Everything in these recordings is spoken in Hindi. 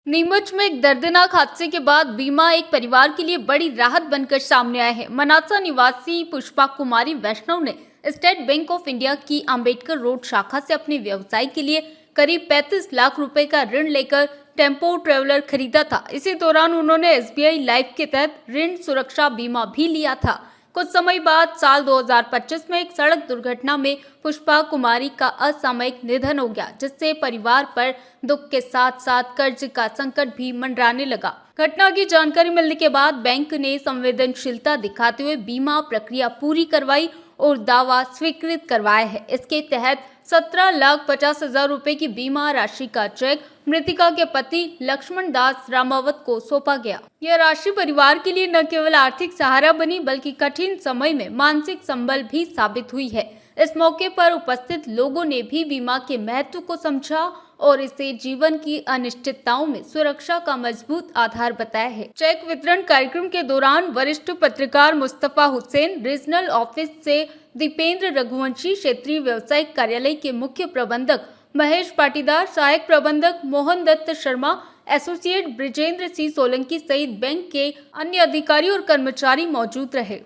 नीमच में एक दर्दनाक हादसे के बाद बीमा एक परिवार के लिए बड़ी राहत बनकर सामने आया है। मनासा निवासी पुष्पा कुमारी वैष्णव ने स्टेट बैंक ऑफ इंडिया की अंबेडकर रोड शाखा से अपने व्यवसाय के लिए करीब 35 लाख रुपए का ऋण लेकर टेम्पो ट्रेवलर खरीदा था। इसी दौरान उन्होंने SBI लाइफ के तहत ऋण सुरक्षा बीमा भी लिया था। कुछ समय बाद साल 2025 में एक सड़क दुर्घटना में पुष्पा कुमारी का असामयिक निधन हो गया, जिससे परिवार पर दुख के साथ साथ कर्ज का संकट भी मंडराने लगा। घटना की जानकारी मिलने के बाद बैंक ने संवेदनशीलता दिखाते हुए बीमा प्रक्रिया पूरी करवाई और दावा स्वीकृत करवाया है। इसके तहत 17,50,000 रुपए की बीमा राशि का चेक मृतिका के पति लक्ष्मण दास रामावत को सौंपा गया। यह राशि परिवार के लिए न केवल आर्थिक सहारा बनी बल्कि कठिन समय में मानसिक संबल भी साबित हुई है। इस मौके पर उपस्थित लोगों ने भी बीमा के महत्व को समझा और इसे जीवन की अनिश्चितताओं में सुरक्षा का मजबूत आधार बताया है। चेक वितरण कार्यक्रम के दौरान वरिष्ठ पत्रकार मुस्तफा हुसैन, रीजनल ऑफिस से दीपेंद्र रघुवंशी, क्षेत्रीय व्यवसायिक कार्यालय के मुख्य प्रबंधक महेश पाटीदार, सहायक प्रबंधक मोहन दत्त शर्मा, एसोसिएट ब्रिजेंद्र सिंह सोलंकी सहित बैंक के अन्य अधिकारी और कर्मचारी मौजूद रहे।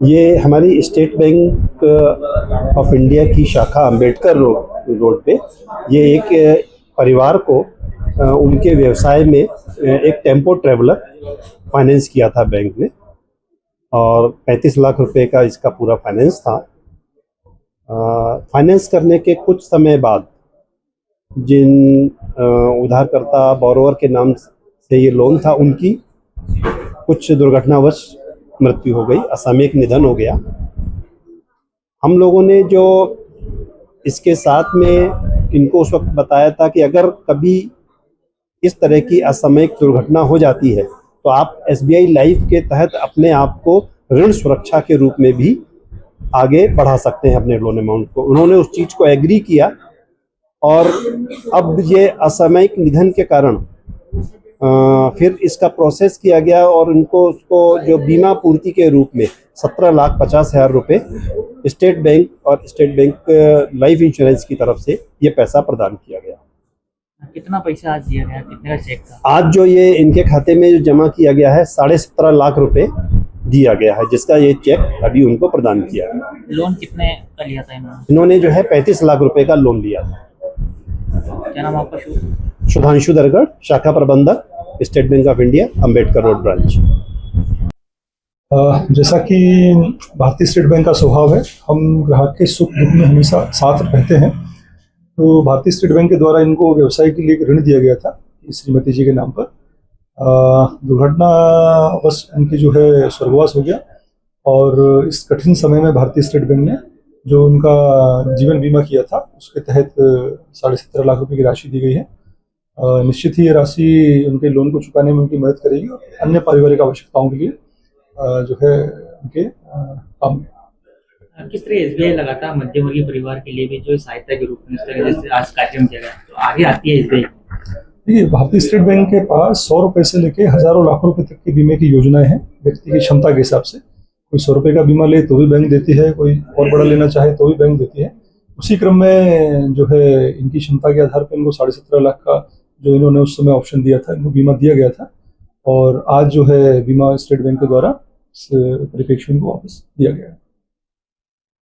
ये हमारी स्टेट बैंक ऑफ इंडिया की शाखा अंबेडकर रोड पे ये एक परिवार को उनके व्यवसाय में एक टेम्पो ट्रेवलर फाइनेंस किया था बैंक ने और 35 लाख रुपए का इसका पूरा फाइनेंस था। फाइनेंस करने के कुछ समय बाद जिन उधारकर्ता बोरोवर के नाम से ये लोन था, उनकी कुछ दुर्घटनावश मृत्यु हो गई, असामयिक निधन हो गया। हम लोगों ने जो इसके साथ में इनको उस वक्त बताया था कि अगर कभी इस तरह की असामयिक दुर्घटना हो जाती है तो आप SBI लाइफ के तहत अपने आप को ऋण सुरक्षा के रूप में भी आगे बढ़ा सकते हैं अपने लोन अमाउंट को। उन्होंने उस चीज़ को एग्री किया और अब ये असामयिक निधन के कारण फिर इसका प्रोसेस किया गया और उनको उसको जो बीमा पूर्ति के रूप में 17,50,000 रुपये स्टेट बैंक और स्टेट बैंक लाइफ इंश्योरेंस की तरफ से ये पैसा प्रदान किया गया। कितना पैसा आज दिया गया, कितने का चेक था? आज जो ये इनके खाते में जो जमा किया गया है 17.5 लाख रुपए दिया गया है, जिसका ये चेक अभी उनको प्रदान किया गया। लोन कितने का लिया था इन्होंने जो है 35 लाख रुपए का लोन लिया था। क्या नाम आपका? सुधांशु दरगढ़, शाखा प्रबंधक, state bank of India, Ambedkar road branch. जैसा कि भारतीय स्टेट बैंक का स्वभाव है, हम ग्राहक के सुख दुख में हमेशा साथ रहते हैं। तो भारतीय स्टेट बैंक के द्वारा इनको व्यवसाय के लिए ऋण दिया गया था श्रीमती जी के नाम पर। दुर्घटनावश इनकी जो है स्वर्गवास हो गया और इस कठिन समय में भारतीय स्टेट बैंक ने जो उनका जीवन बीमा किया था उसके तहत 17.5 लाख रुपए की राशि दी गई है। निश्चित ही ये राशि उनके लोन को चुकाने में उनकी मदद करेगी और अन्य पारिवारिक आवश्यकताओं के लिए जो है उनके काम। किस तरह SBI लगातार मध्यवर्गीय परिवार के लिए भी जो सहायता के रूप में जैसे आज कार्यक्रम किया गया, तो आगे आती है SBI? देखिए, भारतीय स्टेट बैंक के पास 100 रुपए से लेके हजारों लाखों रुपए तक की बीमे की योजनाएं हैं। व्यक्ति की क्षमता के हिसाब से कोई 100 रुपए का बीमा ले तो भी बैंक देती है, कोई और बड़ा लेना चाहे तो भी बैंक देती है। उसी क्रम में जो है इनकी क्षमता के आधार पर इनको 17.5 लाख का जो इन्होंने उस समय ऑप्शन दिया था, इनको बीमा दिया गया था और आज जो है बीमा स्टेट बैंक के द्वारा इस परिप्रेक्ष्य को वापस दिया गया है।